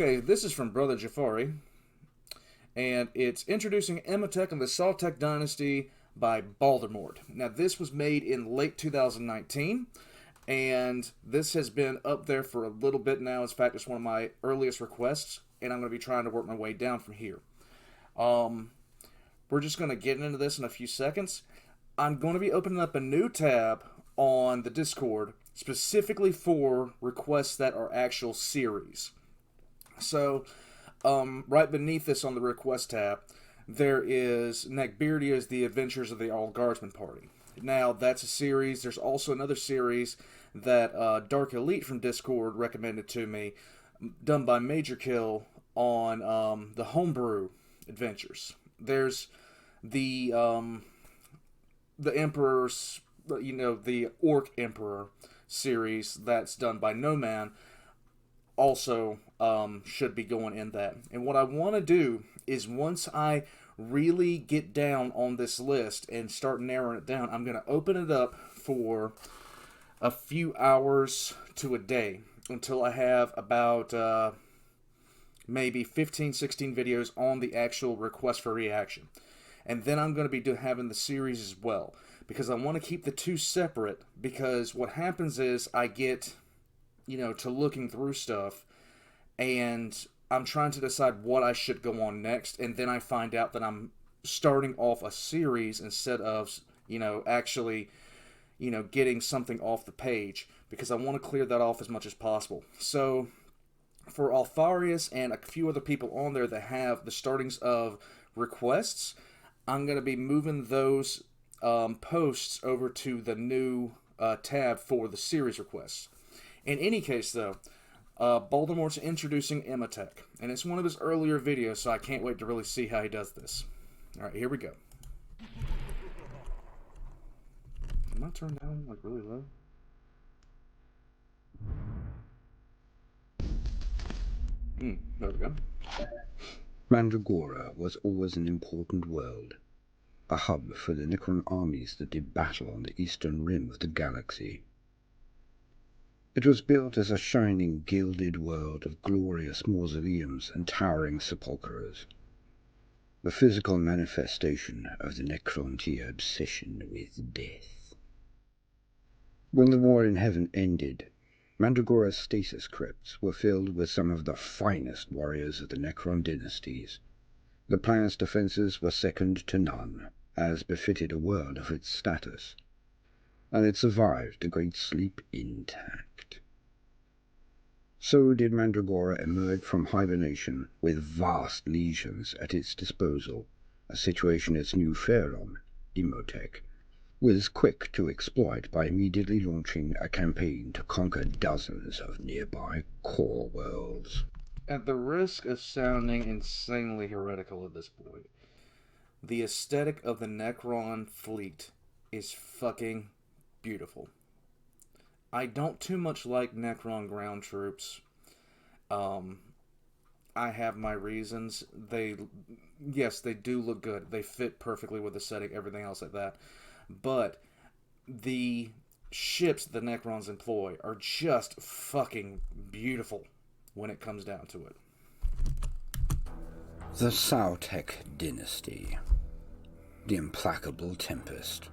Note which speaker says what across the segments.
Speaker 1: Okay, this is from Brother Jafari, and it's introducing Imotekh and the Sautek Dynasty by Baldermort. Now, this was made in late 2019, and this has been up there for a little bit now. In fact, it's one of my earliest requests, and I'm going to be trying to work my way down from here. We're just going to get into this in a few seconds. I'm going to be opening up a new tab on the Discord specifically for requests that are actual series. So, right beneath this on the request tab, there is Neckbeardia's The Adventures of the All Guardsman Party. Now, that's a series. There's also another series that Dark Elite from Discord recommended to me, done by Major Kill on the Homebrew Adventures. There's the Emperor's, the Orc Emperor series that's done by No Man. Also should be going in that. And what I want to do is once I really get down on this list and start narrowing it down, I'm going to open it up for a few hours to a day until I have about maybe 15, 16 videos on the actual request for reaction. And then I'm going to be having the series as well, because I want to keep the two separate, because what happens is I get to looking through stuff, and I'm trying to decide what I should go on next, and then I find out that I'm starting off a series instead of, actually, getting something off the page, because I want to clear that off as much as possible. So, for Altharius and a few other people on there that have the startings of requests, I'm going to be moving those posts over to the new tab for the series requests. In any case, though, Baldermort's introducing Imotekh, and it's one of his earlier videos, so I can't wait to really see how he does this. Alright, here we go. Am I turned down, really low? There we go.
Speaker 2: Mandragora was always an important world, a hub for the Necron armies that did battle on the eastern rim of the galaxy. It was built as a shining, gilded world of glorious mausoleums and towering sepulchres, the physical manifestation of the Necrontyr obsession with death. When the war in heaven ended, Mandragora's stasis crypts were filled with some of the finest warriors of the Necron dynasties. The planet's defenses were second to none, as befitted a world of its status, and it survived the Great Sleep intact. So did Mandragora emerge from hibernation with vast legions at its disposal, a situation its new pharaoh, Imotekh, was quick to exploit by immediately launching a campaign to conquer dozens of nearby core worlds.
Speaker 1: At the risk of sounding insanely heretical at this point, the aesthetic of the Necron fleet is fucking beautiful. I don't too much like Necron ground troops. I have my reasons. Yes, they do look good. They fit perfectly with the setting, everything else like that. But the ships the Necrons employ are just fucking beautiful when it comes down to it.
Speaker 2: The Sautek Dynasty. The Implacable Tempest.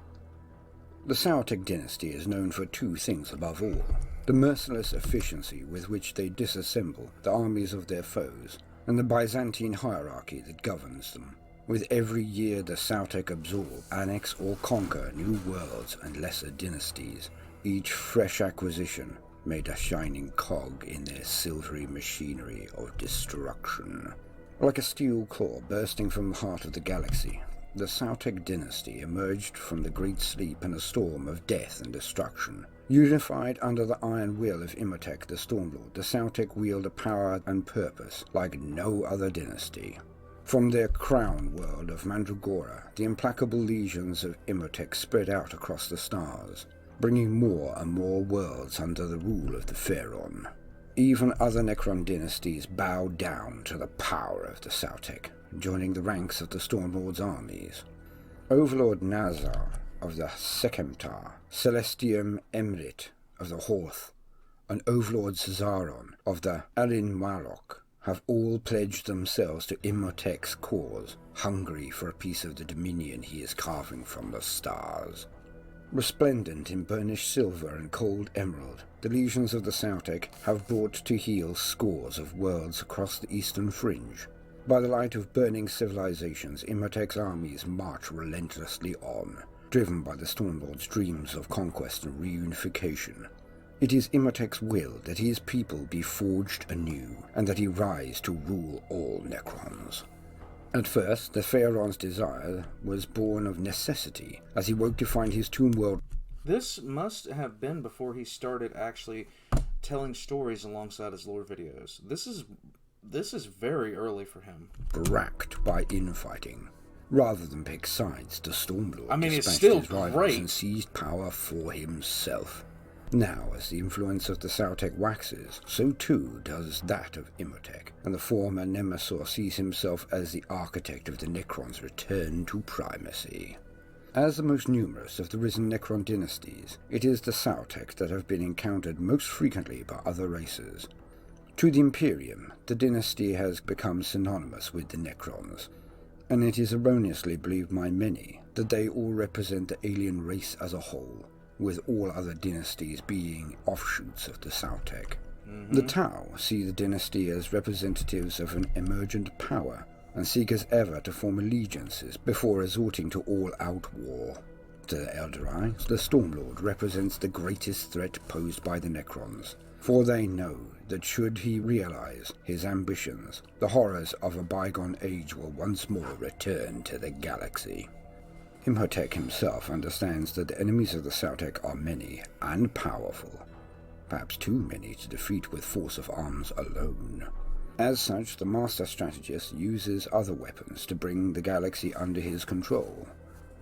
Speaker 2: The Sautek Dynasty is known for two things above all: the merciless efficiency with which they disassemble the armies of their foes, and the Byzantine hierarchy that governs them. With every year the Sautek absorb, annex or conquer new worlds and lesser dynasties. Each fresh acquisition made a shining cog in their silvery machinery of destruction. Like a steel claw bursting from the heart of the galaxy, the Sautek Dynasty emerged from the Great Sleep in a storm of death and destruction. Unified under the iron will of Imotekh the Stormlord, the Sautek wield a power and purpose like no other dynasty. From their crown world of Mandragora, the implacable legions of Imotekh spread out across the stars, bringing more and more worlds under the rule of the Pharaoh. Even other Necron dynasties bowed down to the power of the Sautek, joining the ranks of the Stormlord's armies. Overlord Nazar of the Sekemtar, Celestium Emrit of the Horth, and Overlord Cesaron of the Alin Marok have all pledged themselves to Imotech's cause, hungry for a piece of the dominion he is carving from the stars. Resplendent in burnished silver and cold emerald, the legions of the Sautek have brought to heel scores of worlds across the eastern fringe. By the light of burning civilizations, Imotech's armies march relentlessly on, driven by the Stormlord's dreams of conquest and reunification. It is Imotech's will that his people be forged anew, and that he rise to rule all Necrons. At first, the Pharaoh's desire was born of necessity, as he woke to find his tomb world.
Speaker 1: This must have been before he started actually telling stories alongside his lore videos. This is very early for him.
Speaker 2: Racked by infighting. Rather than pick sides, the Stormlord
Speaker 1: it's still
Speaker 2: his rivals
Speaker 1: great.
Speaker 2: and seized power for himself. Now, as the influence of the Sautek waxes, so too does that of Imotekh, and the former Nemesis sees himself as the architect of the Necron's return to primacy. As the most numerous of the risen Necron dynasties, it is the Sautek that have been encountered most frequently by other races. To the Imperium, the dynasty has become synonymous with the Necrons, and it is erroneously believed by many that they all represent the alien race as a whole, with all other dynasties being offshoots of the Sautek. The Tau see the dynasty as representatives of an emergent power, and seek as ever to form allegiances before resorting to all-out war. To the Eldari, the Stormlord represents the greatest threat posed by the Necrons, for they know that should he realize his ambitions, the horrors of a bygone age will once more return to the galaxy. Imotekh himself understands that the enemies of the Sautek are many and powerful, perhaps too many to defeat with force of arms alone. As such, the master strategist uses other weapons to bring the galaxy under his control.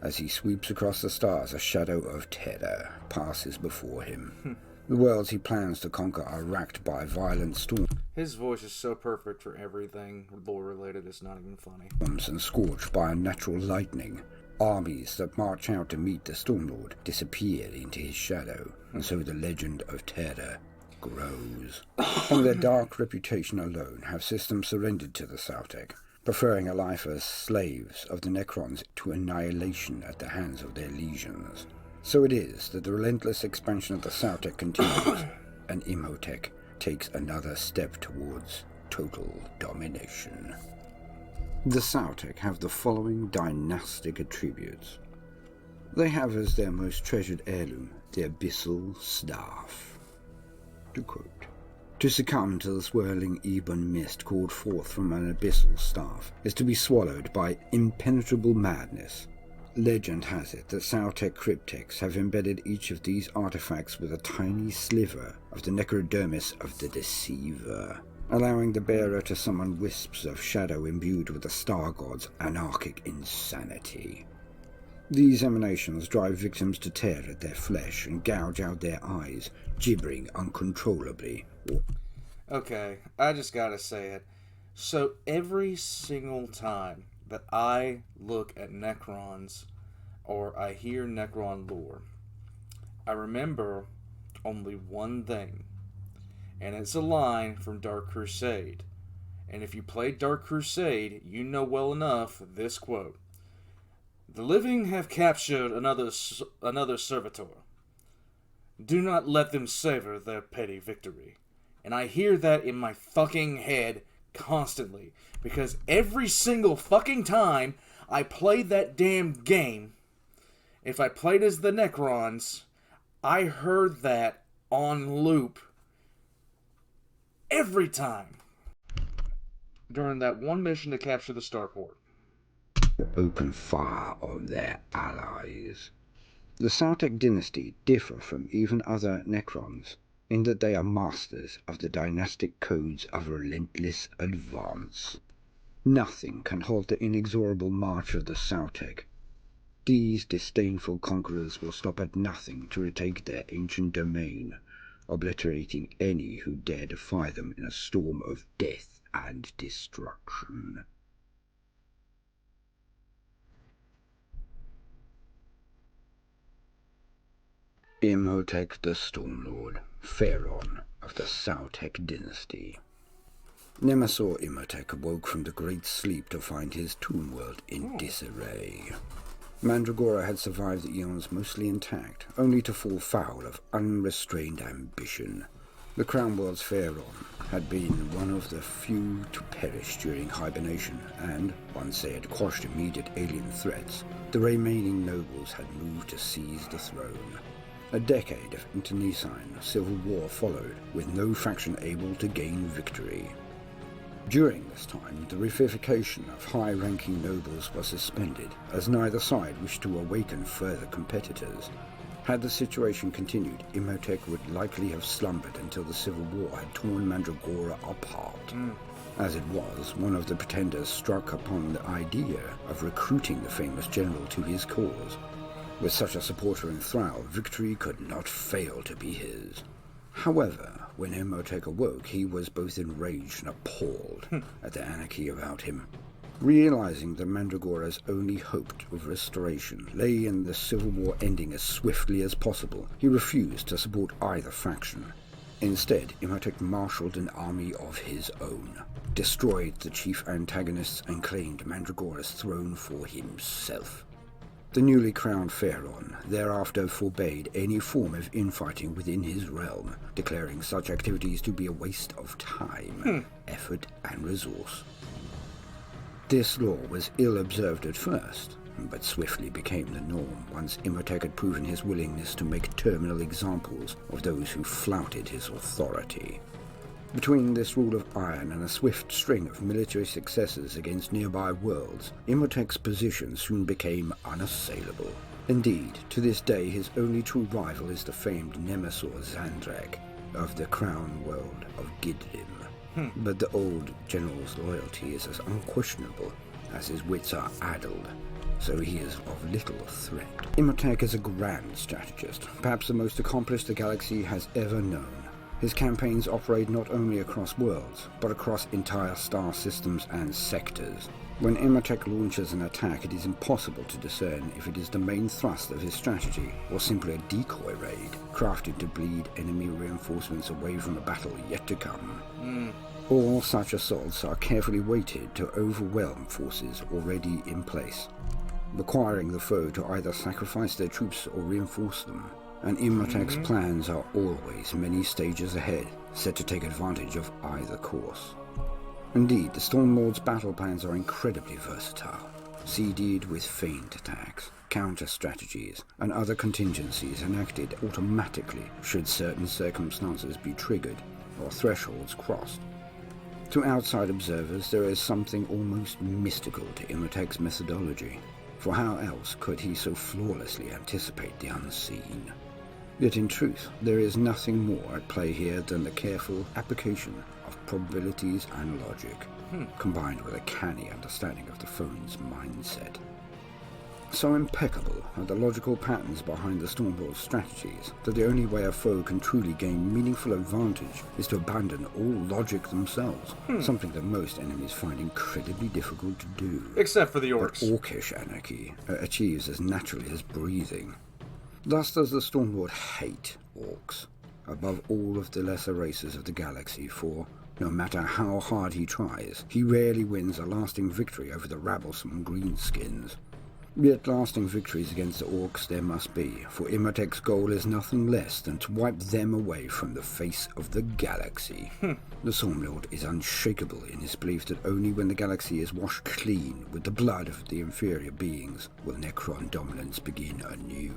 Speaker 2: As he sweeps across the stars, a shadow of terror passes before him. The worlds he plans to conquer are racked by violent storms.
Speaker 1: His voice is so perfect for everything lore-related, it's not even funny.
Speaker 2: And scorched by unnatural lightning. Armies that march out to meet the Stormlord disappear into his shadow, and so the legend of terror grows. On their dark reputation alone have systems surrendered to the Sautek, preferring a life as slaves of the Necrons to annihilation at the hands of their legions. So it is that the relentless expansion of the Sautek continues, and Imotekh takes another step towards total domination. The Sautek have the following dynastic attributes. They have as their most treasured heirloom the abyssal staff. To quote, "To succumb to the swirling ebon mist called forth from an abyssal staff is to be swallowed by impenetrable madness. Legend has it that Sautek cryptex have embedded each of these artifacts with a tiny sliver of the necrodermis of the deceiver, allowing the bearer to summon wisps of shadow imbued with the star god's anarchic insanity. These emanations drive victims to tear at their flesh and gouge out their eyes, gibbering uncontrollably."
Speaker 1: Okay, I just gotta say it. So every single time that I look at Necrons or I hear Necron lore, I remember only one thing, and it's a line from Dark Crusade. And if you played Dark Crusade, you know well enough this quote: "The living have captured another servitor. Do not let them savor their petty victory." And I hear that in my fucking head constantly, because every single fucking time I played that damn game, if I played as the Necrons, I heard that on loop every time during that one mission to capture the starport.
Speaker 2: Open fire on their allies. The Sautek dynasty differ from even other Necrons in that they are masters of the dynastic codes of relentless advance. Nothing can halt the inexorable march of the Sautek. These disdainful conquerors will stop at nothing to retake their ancient domain, obliterating any who dare defy them in a storm of death and destruction. Imotekh the Stormlord, Pharaoh of the Sautek dynasty. Nemesaur Imotekh awoke from the great sleep to find his tomb world in disarray. Mandragora had survived the eons mostly intact, only to fall foul of unrestrained ambition. The Crown World's Pharaon had been one of the few to perish during hibernation, and, once they had quashed immediate alien threats, the remaining nobles had moved to seize the throne. A decade of internecine civil war followed, with no faction able to gain victory. During this time, the revivification of high-ranking nobles was suspended, as neither side wished to awaken further competitors. Had the situation continued, Imotekh would likely have slumbered until the civil war had torn Mandragora apart. As it was, one of the pretenders struck upon the idea of recruiting the famous general to his cause. With such a supporter in Thrall, victory could not fail to be his. However, when Imotekh awoke, he was both enraged and appalled at the anarchy about him. Realizing that Mandragora's only hope of restoration lay in the civil war ending as swiftly as possible, he refused to support either faction. Instead, Imotekh marshaled an army of his own, destroyed the chief antagonists, and claimed Mandragora's throne for himself. The newly crowned Pharaon thereafter forbade any form of infighting within his realm, declaring such activities to be a waste of time, effort, and resource. This law was ill-observed at first, but swiftly became the norm once Imotekh had proven his willingness to make terminal examples of those who flouted his authority. Between this rule of iron and a swift string of military successes against nearby worlds, Imotekh's position soon became unassailable. Indeed, to this day his only true rival is the famed Nemesaur Xandrak of the crown world of Gidrim. But the old general's loyalty is as unquestionable as his wits are addled, so he is of little threat. Imotekh is a grand strategist, perhaps the most accomplished the galaxy has ever known. His campaigns operate not only across worlds, but across entire star systems and sectors. When Imotekh launches an attack, it is impossible to discern if it is the main thrust of his strategy, or simply a decoy raid, crafted to bleed enemy reinforcements away from a battle yet to come. All such assaults are carefully weighted to overwhelm forces already in place, requiring the foe to either sacrifice their troops or reinforce them. And Imotekh's plans are always many stages ahead, set to take advantage of either course. Indeed, the Stormlord's battle plans are incredibly versatile, seeded with feint attacks, counter-strategies, and other contingencies enacted automatically should certain circumstances be triggered or thresholds crossed. To outside observers, there is something almost mystical to Imotekh's methodology, for how else could he so flawlessly anticipate the unseen? Yet in truth, there is nothing more at play here than the careful application of probabilities and logic, combined with a canny understanding of the foe's mindset. So impeccable are the logical patterns behind the Stormlord's strategies that the only way a foe can truly gain meaningful advantage is to abandon all logic themselves, something that most enemies find incredibly difficult to do.
Speaker 1: Except for the orcs.
Speaker 2: But orcish anarchy achieves as naturally as breathing. Thus does the Stormlord hate orcs, above all of the lesser races of the galaxy, for, no matter how hard he tries, he rarely wins a lasting victory over the rabblesome greenskins. Yet lasting victories against the orcs there must be, for Imotekh's goal is nothing less than to wipe them away from the face of the galaxy. The Stormlord is unshakable in his belief that only when the galaxy is washed clean with the blood of the inferior beings will Necron dominance begin anew.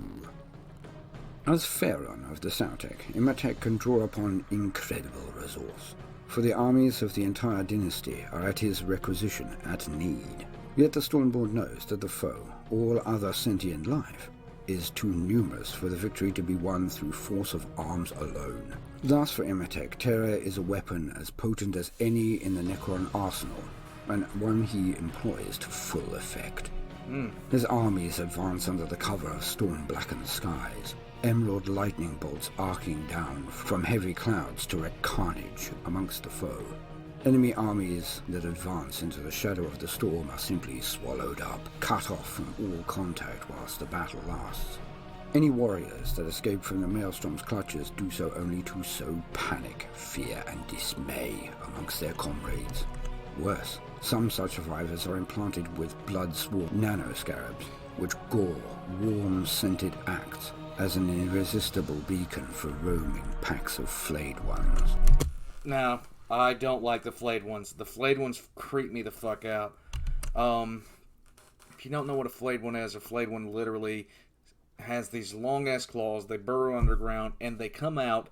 Speaker 2: As Pharaon of the Sautek, Imotekh can draw upon incredible resource, for the armies of the entire dynasty are at his requisition at need. Yet the Stormlord knows that the foe, all other sentient life, is too numerous for the victory to be won through force of arms alone. Thus for Imotekh, terror is a weapon as potent as any in the Necron arsenal, and one he employs to full effect. His armies advance under the cover of storm-blackened skies, emerald lightning bolts arcing down from heavy clouds to wreak carnage amongst the foe. Enemy armies that advance into the shadow of the storm are simply swallowed up, cut off from all contact whilst the battle lasts. Any warriors that escape from the Maelstrom's clutches do so only to sow panic, fear, and dismay amongst their comrades. Worse, some such survivors are implanted with blood-swarm nanoscarabs, which gore warm-scented acts as an irresistible beacon for roaming packs of flayed ones.
Speaker 1: Now, I don't like the flayed ones. The flayed ones creep me the fuck out. If you don't know what a flayed one is, a flayed one literally has these long-ass claws. They burrow underground, and they come out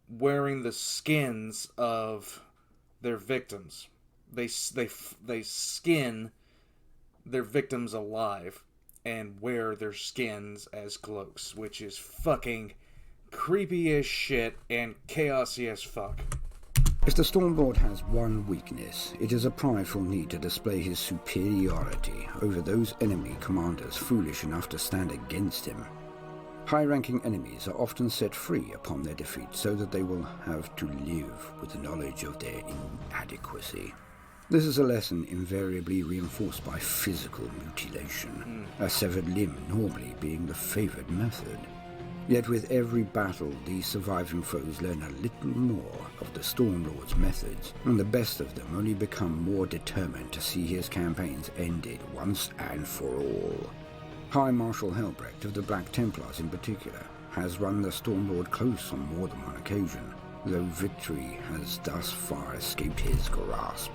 Speaker 1: wearing the skins of their victims. They skin their victims alive and wear their skins as cloaks, which is fucking creepy as shit and chaosy as fuck.
Speaker 2: If the Stormlord has one weakness, it is a prideful need to display his superiority over those enemy commanders foolish enough to stand against him. High-ranking enemies are often set free upon their defeat so that they will have to live with the knowledge of their inadequacy. This is a lesson invariably reinforced by physical mutilation, a severed limb normally being the favored method. Yet with every battle, these surviving foes learn a little more of the Stormlord's methods, and the best of them only become more determined to see his campaigns ended once and for all. High Marshal Helbrecht of the Black Templars in particular has run the Stormlord close on more than one occasion, though victory has thus far escaped his grasp.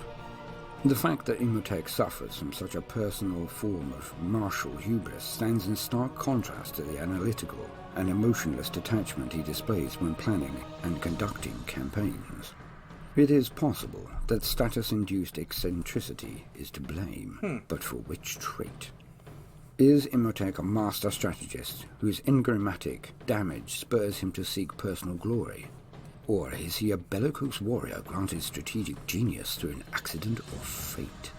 Speaker 2: The fact that Imotekh suffers from such a personal form of martial hubris stands in stark contrast to the analytical and emotionless detachment he displays when planning and conducting campaigns. It is possible that status-induced eccentricity is to blame, but for which trait? Is Imotekh a master strategist whose engrammatic damage spurs him to seek personal glory? Or is he a bellicose warrior granted strategic genius through an accident or fate?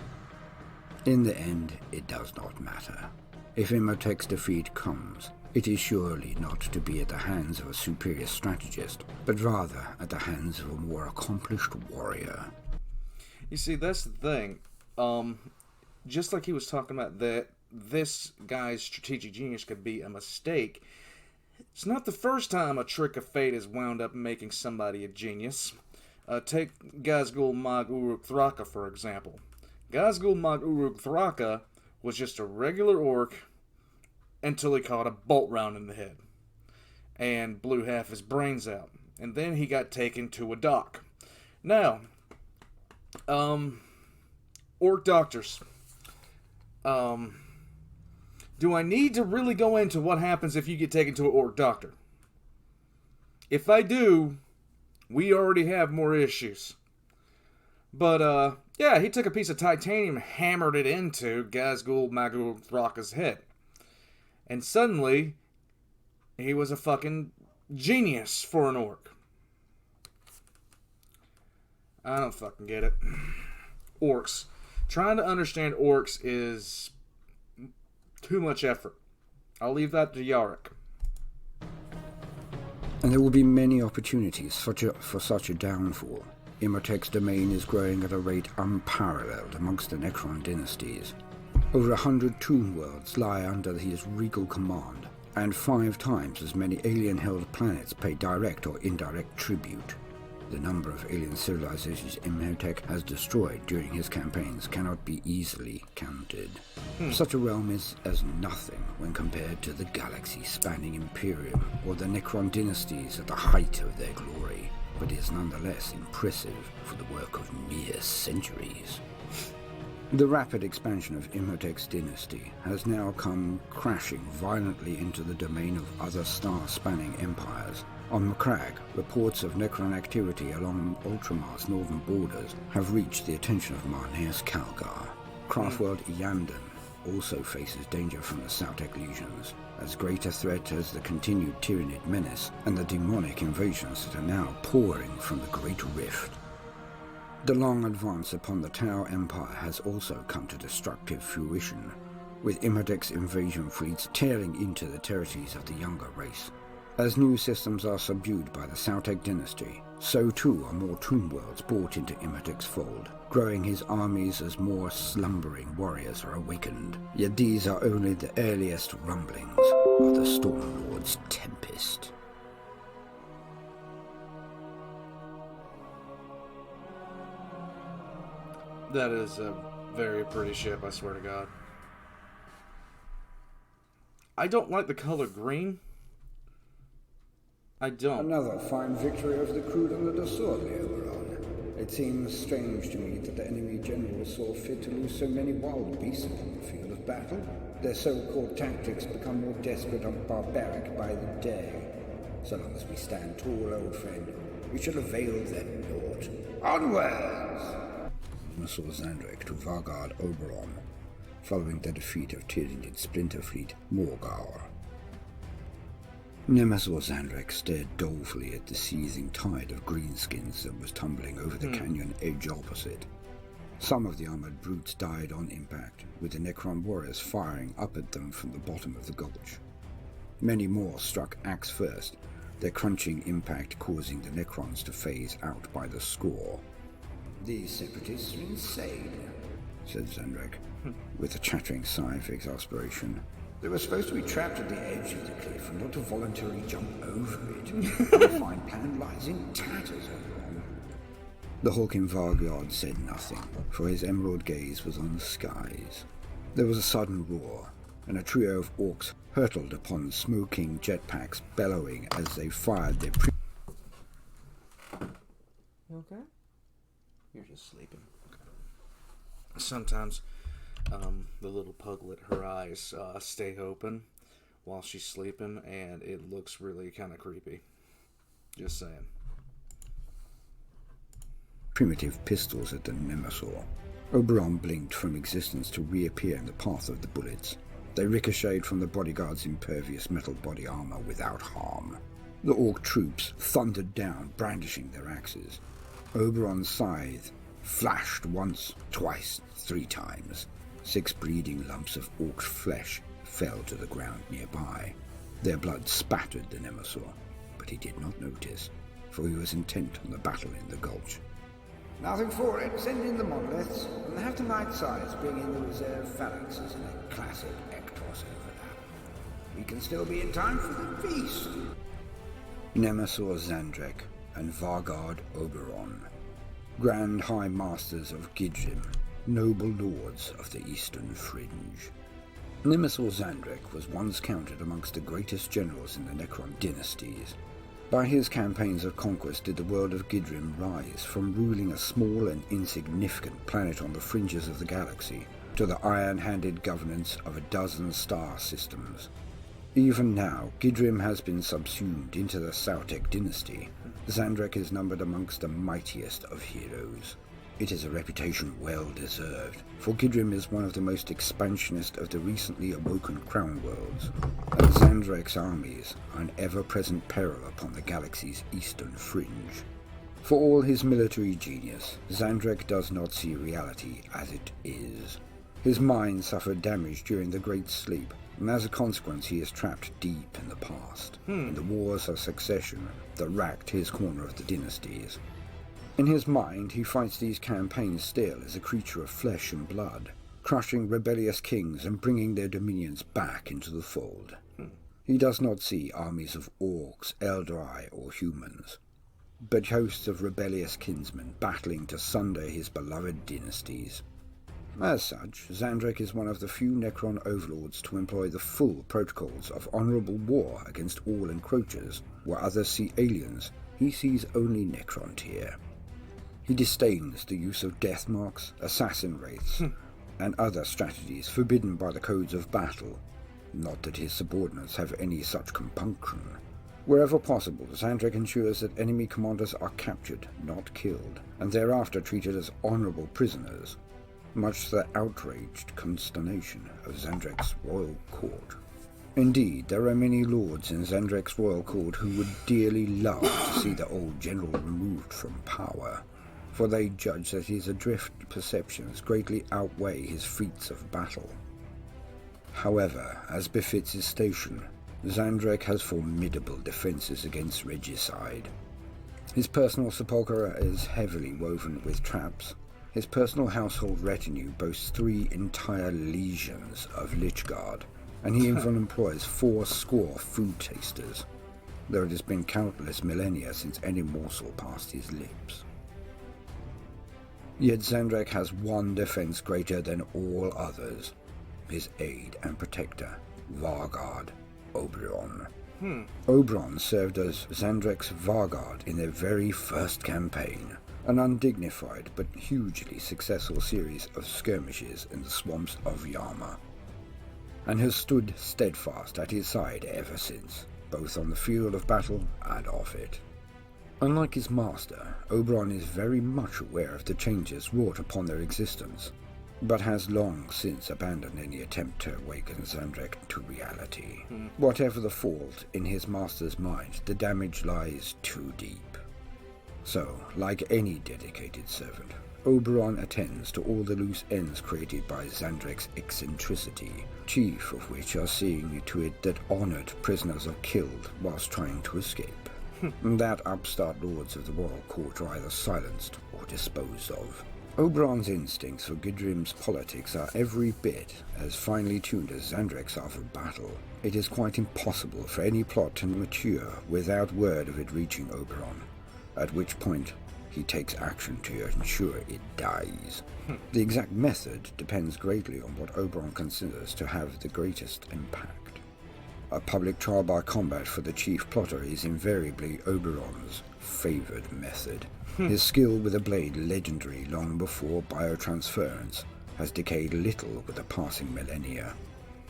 Speaker 2: In the end, it does not matter. If Imotech's defeat comes, it is surely not to be at the hands of a superior strategist, but rather at the hands of a more accomplished warrior.
Speaker 1: You see, that's the thing. Just like he was talking about that this guy's strategic genius could be a mistake, it's not the first time a trick of fate has wound up making somebody a genius. Take Ghazghul Mag Uruk Thraka, for example. Ghazghul Mag Uruk Thraka was just a regular orc until he caught a bolt round in the head and blew half his brains out. And then he got taken to a dock. Now, orc doctors. Do I need to really go into what happens if you get taken to an orc doctor? If I do, we already have more issues. But, yeah, he took a piece of titanium and hammered it into Ghazghul Mag Uruk Thraka's head. And suddenly, he was a fucking genius for an orc. I don't fucking get it. Orcs. Trying to understand orcs is too much effort. I'll leave that to Yarrick.
Speaker 2: And there will be many opportunities for such a downfall. Imotech's domain is growing at a rate unparalleled amongst the Necron dynasties. Over 100 tomb worlds lie under his regal command, and 5 times as many alien-held planets pay direct or indirect tribute. The number of alien civilizations Imotech has destroyed during his campaigns cannot be easily counted. Such a realm is as nothing when compared to the galaxy-spanning Imperium or the Necron dynasties at the height of their glory, but is nonetheless impressive for the work of mere centuries. The rapid expansion of Imotech's dynasty has now come crashing violently into the domain of other star-spanning empires. On Macragge, reports of Necron activity along Ultramar's northern borders have reached the attention of Marneus Calgar. Craftworld Iyanden also faces danger from the Sautek legions, as great a threat as the continued Tyranid menace and the demonic invasions that are now pouring from the Great Rift. The long advance upon the Tau Empire has also come to destructive fruition, with Imotech's invasion fleets tearing into the territories of the younger race. As new systems are subdued by the Sautek dynasty, So too are more tomb worlds brought into Imotekh's fold, growing his armies as more slumbering warriors are awakened. Yet these are only the earliest rumblings of the Stormlord's tempest.
Speaker 1: That is a very pretty ship, I swear to God. I don't like the color green. I don't.
Speaker 2: Another fine victory over the crew under the sword, Oberon. It seems strange to me that the enemy general saw fit to lose so many wild beasts upon the field of battle. Their so-called tactics become more desperate and barbaric by the day. So long as we stand tall, old friend, we shall avail them naught. Onwards! Saw Zandrek to Vargard Oberon, following the defeat of Tyranids splinter fleet Morgar. Nemesaur Zandrek stared dolefully at the seething tide of greenskins that was tumbling over the canyon edge opposite. Some of the armored brutes died on impact, with the Necron warriors firing up at them from the bottom of the gulch. Many more struck axe first, their crunching impact causing the Necrons to phase out by the score. "These separatists are insane," said Zandrek, with a chattering sigh of exasperation. "They were supposed to be trapped at the edge of the cliff and not to voluntarily jump over it. The fine plan lies in tatters, Oberon." The hulking Vargard said nothing, for his emerald gaze was on the skies. There was a sudden roar, and a trio of orcs hurtled upon smoking jetpacks, bellowing as they fired their
Speaker 1: You okay? You're just sleeping. Okay. Sometimes the little puglet, her eyes stay open while she's sleeping, and it looks really kind of creepy. Just saying.
Speaker 2: primitive pistols at the Nemesaur. Oberon blinked from existence to reappear in the path of the bullets. They ricocheted from the bodyguard's impervious metal body armor without harm. The orc troops thundered down, brandishing their axes. Oberon's scythe flashed once, twice, 3 times. 6 bleeding lumps of orc flesh fell to the ground nearby. Their blood spattered the Nemesaur, but he did not notice, for he was intent on the battle in the gulch. "Nothing for it. Send in the monoliths, and have the night sides bring in the reserve phalanxes in a classic Ektos overlap. We can still be in time for the feast." Nemesaur Zandrek and Vargard Oberon, Grand High Masters of Gidrim, noble lords of the Eastern Fringe. Nemesaur Zandrek was once counted amongst the greatest generals in the Necron dynasties. By his campaigns of conquest did the world of Gidrim rise from ruling a small and insignificant planet on the fringes of the galaxy to the iron-handed governance of a dozen star systems. Even now, Gidrim has been subsumed into the Sautek dynasty. Zandrek is numbered amongst the mightiest of heroes. It is a reputation well deserved, for Gidrim is one of the most expansionist of the recently awoken crown worlds, and Zandrek's armies are an ever-present peril upon the galaxy's eastern fringe. For all his military genius, Zandrek does not see reality as it is. His mind suffered damage during the Great Sleep, and as a consequence he is trapped deep in the past, in the wars of succession that racked his corner of the dynasties. In his mind, he fights these campaigns still as a creature of flesh and blood, crushing rebellious kings and bringing their dominions back into the fold. He does not see armies of orcs, Eldrai, or humans, but hosts of rebellious kinsmen battling to sunder his beloved dynasties. As such, Zandrek is one of the few Necron overlords to employ the full protocols of honorable war against all encroachers. Where others see aliens, he sees only Necron tier. He disdains the use of death marks, assassin wraiths, and other strategies forbidden by the codes of battle. Not that his subordinates have any such compunction. Wherever possible, Zandrek ensures that enemy commanders are captured, not killed, and thereafter treated as honorable prisoners, much to the outraged consternation of Zandrek's royal court. Indeed, there are many lords in Zandrek's royal court who would dearly love to see the old general removed from power, for they judge that his adrift perceptions greatly outweigh his feats of battle. However, as befits his station, Zandrek has formidable defenses against regicide. His personal sepulchre is heavily woven with traps. His personal household retinue boasts 3 entire legions of Lich Guard, and he even employs 80 food tasters, though it has been countless millennia since any morsel passed his lips. Yet Xandrek has one defense greater than all others, his aide and protector, Vargard Oberon. Oberon served as Xandrek's Vargard in their very first campaign, an undignified but hugely successful series of skirmishes in the swamps of Yama, and has stood steadfast at his side ever since, both on the field of battle and off it. Unlike his master, Oberon is very much aware of the changes wrought upon their existence, but has long since abandoned any attempt to awaken Xandrek to reality. Whatever the fault in his master's mind, the damage lies too deep. So, like any dedicated servant, Oberon attends to all the loose ends created by Xandrek's eccentricity, chief of which are seeing to it that honored prisoners are killed whilst trying to escape, and that upstart lords of the royal court are either silenced or disposed of. Oberon's instincts for Gidrim's politics are every bit as finely tuned as Xandrek's are for battle. It is quite impossible for any plot to mature without word of it reaching Oberon, at which point he takes action to ensure it dies. The exact method depends greatly on what Oberon considers to have the greatest impact. A public trial by combat for the chief plotter is invariably Oberon's favoured method. His skill with a blade, legendary long before biotransference, has decayed little with the passing millennia.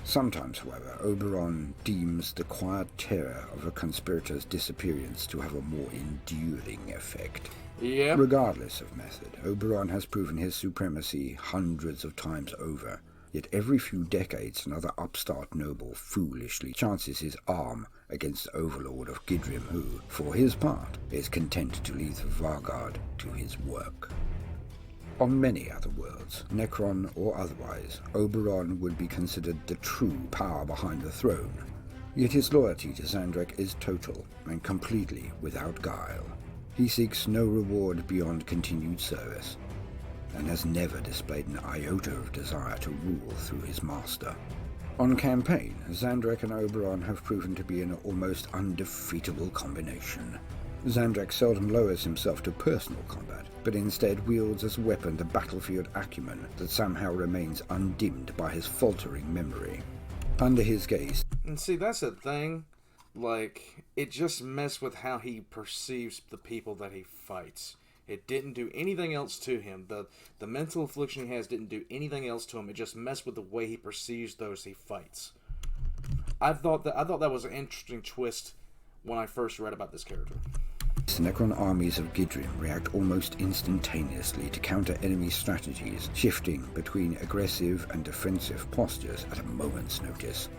Speaker 2: Sometimes, however, Oberon deems the quiet terror of a conspirator's disappearance to have a more enduring effect.
Speaker 1: Yep.
Speaker 2: Regardless of method, Oberon has proven his supremacy hundreds of times over, yet every few decades another upstart noble foolishly chances his arm against the overlord of Gidrim who, for his part, is content to leave the Vargard to his work. On many other worlds, Necron or otherwise, Oberon would be considered the true power behind the throne, yet his loyalty to Xandrek is total and completely without guile. He seeks no reward beyond continued service, and has never displayed an iota of desire to rule through his master. On campaign, Xandrek and Oberon have proven to be an almost undefeatable combination. Xandrek seldom lowers himself to personal combat, but instead wields as a weapon the battlefield acumen that somehow remains undimmed by his faltering memory. Under his gaze...
Speaker 1: And see, that's the thing. Like, it just messed with how he perceives the people that he fights. It didn't do anything else to him. The mental affliction he has didn't do anything else to him. It just messed with the way he perceives those he fights. I thought that was an interesting twist when I first read about this character.
Speaker 2: The Necron armies of Gidrim react almost instantaneously to counter enemy strategies, shifting between aggressive and defensive postures at a moment's notice.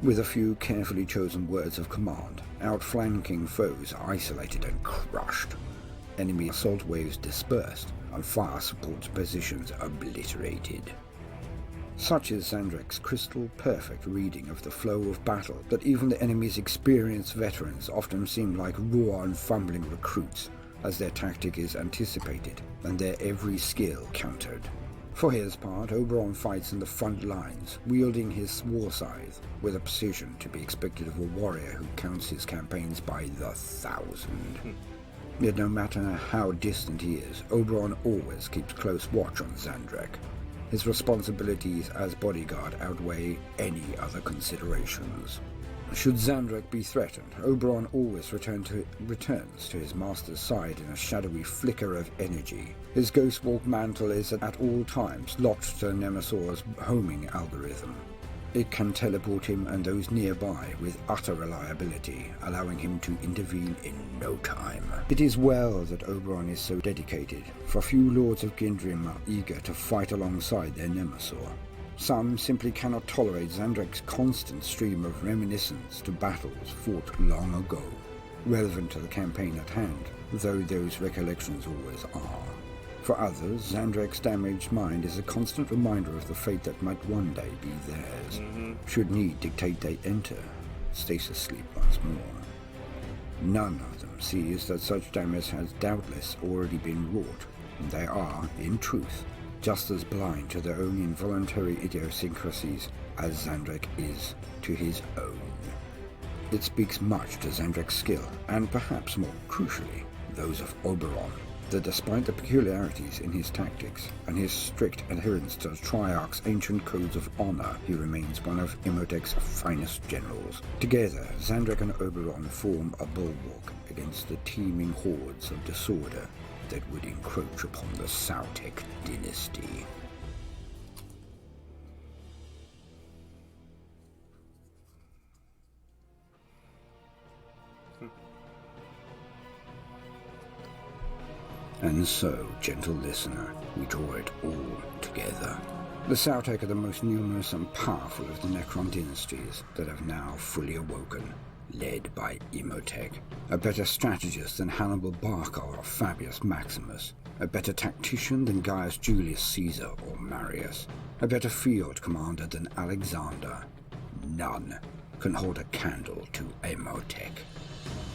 Speaker 2: With a few carefully chosen words of command, outflanking foes are isolated and crushed, enemy assault waves dispersed, and fire support positions obliterated. Such is Xandrek's crystal-perfect reading of the flow of battle that even the enemy's experienced veterans often seem like raw and fumbling recruits, as their tactic is anticipated and their every skill countered. For his part, Oberon fights in the front lines, wielding his war scythe with a precision to be expected of a warrior who counts his campaigns by the 1,000. Yet no matter how distant he is, Oberon always keeps close watch on Xandrek. His responsibilities as bodyguard outweigh any other considerations. Should Xandrek be threatened, Oberon always returns to his master's side in a shadowy flicker of energy. His Ghostwalk mantle is at all times locked to Nemesor's homing algorithm. It can teleport him and those nearby with utter reliability, allowing him to intervene in no time. It is well that Oberon is so dedicated, for few lords of Gidrim are eager to fight alongside their Nemesor. Some simply cannot tolerate Xandrek's constant stream of reminiscence to battles fought long ago, relevant to the campaign at hand, though those recollections always are. For others, Xandrek's damaged mind is a constant reminder of the fate that might one day be theirs. Should need dictate they enter stasis sleep once more. None of them sees that such damage has doubtless already been wrought, and they are, in truth, just as blind to their own involuntary idiosyncrasies as Xandrek is to his own. It speaks much to Xandrek's skill, and perhaps more crucially, those of Oberon, that despite the peculiarities in his tactics and his strict adherence to the Triarch's ancient codes of honor, he remains one of Imotech's finest generals. Together, Xandrek and Oberon form a bulwark against the teeming hordes of disorder that would encroach upon the Sautek dynasty. And so, gentle listener, we draw it all together. The Sautek are the most numerous and powerful of the Necron dynasties that have now fully awoken, led by Imotekh, a better strategist than Hannibal Barca or Fabius Maximus, a better tactician than Gaius Julius Caesar or Marius, a better field commander than Alexander. None can hold a candle to Imotekh.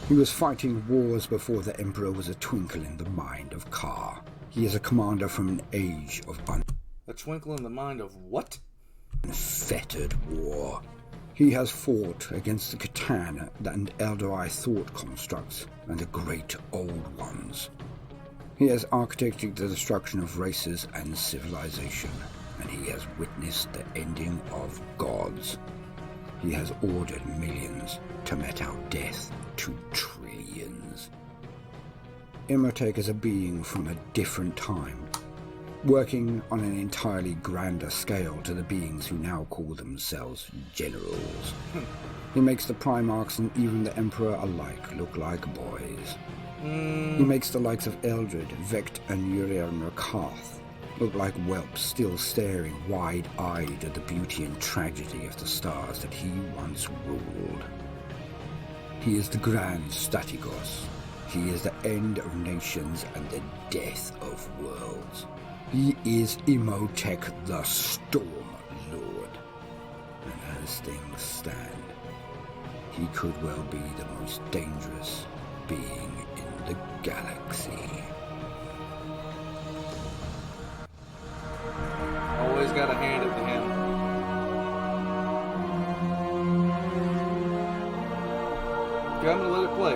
Speaker 2: He was fighting wars before the Emperor was a twinkle in the mind of Ka. He is a commander from an age of
Speaker 1: A twinkle in the mind of what?
Speaker 2: unfettered war. He has fought against the Catan and Eldorei thought constructs and the great old ones. He has architected the destruction of races and civilization, and he has witnessed the ending of gods. He has ordered millions to met out death to trillions. Imotekh is a being from a different time, working on an entirely grander scale to the beings who now call themselves generals. He makes the Primarchs and even the Emperor alike look like boys. He makes the likes of Eldred, Vecht, and Uriel Rakath look like whelps still staring wide-eyed at the beauty and tragedy of the stars that he once ruled. He is the Grand Strategos. He is the end of nations and the death of worlds. He is Imotekh the Storm Lord. And as things stand, he could well be the most dangerous being in the galaxy.
Speaker 1: Always gotta hand it to him. Okay, I'm gonna let it play.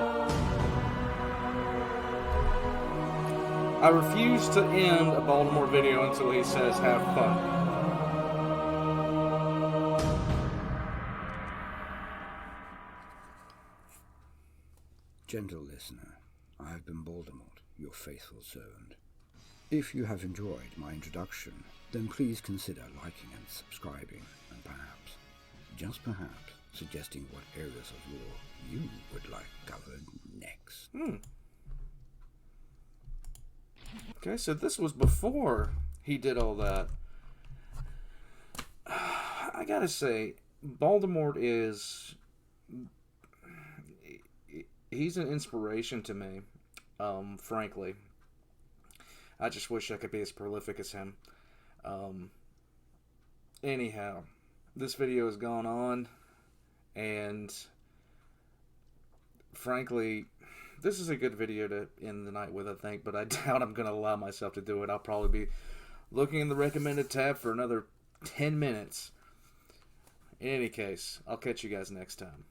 Speaker 1: I refuse to end a Baldermort video until he says have fun.
Speaker 2: Gentle listener, I have been Baldermort, your faithful servant. If you have enjoyed my introduction, then please consider liking and subscribing, and perhaps, just perhaps, suggesting what areas of lore you would like covered next.
Speaker 1: Okay, so this was before he did all that. I gotta say, Baldermort is... he's an inspiration to me, frankly. I just wish I could be as prolific as him. Anyhow, this video has gone on, and frankly, this is a good video to end the night with, I think, but I doubt I'm going to allow myself to do it. I'll probably be looking in the recommended tab for another 10 minutes. In any case, I'll catch you guys next time.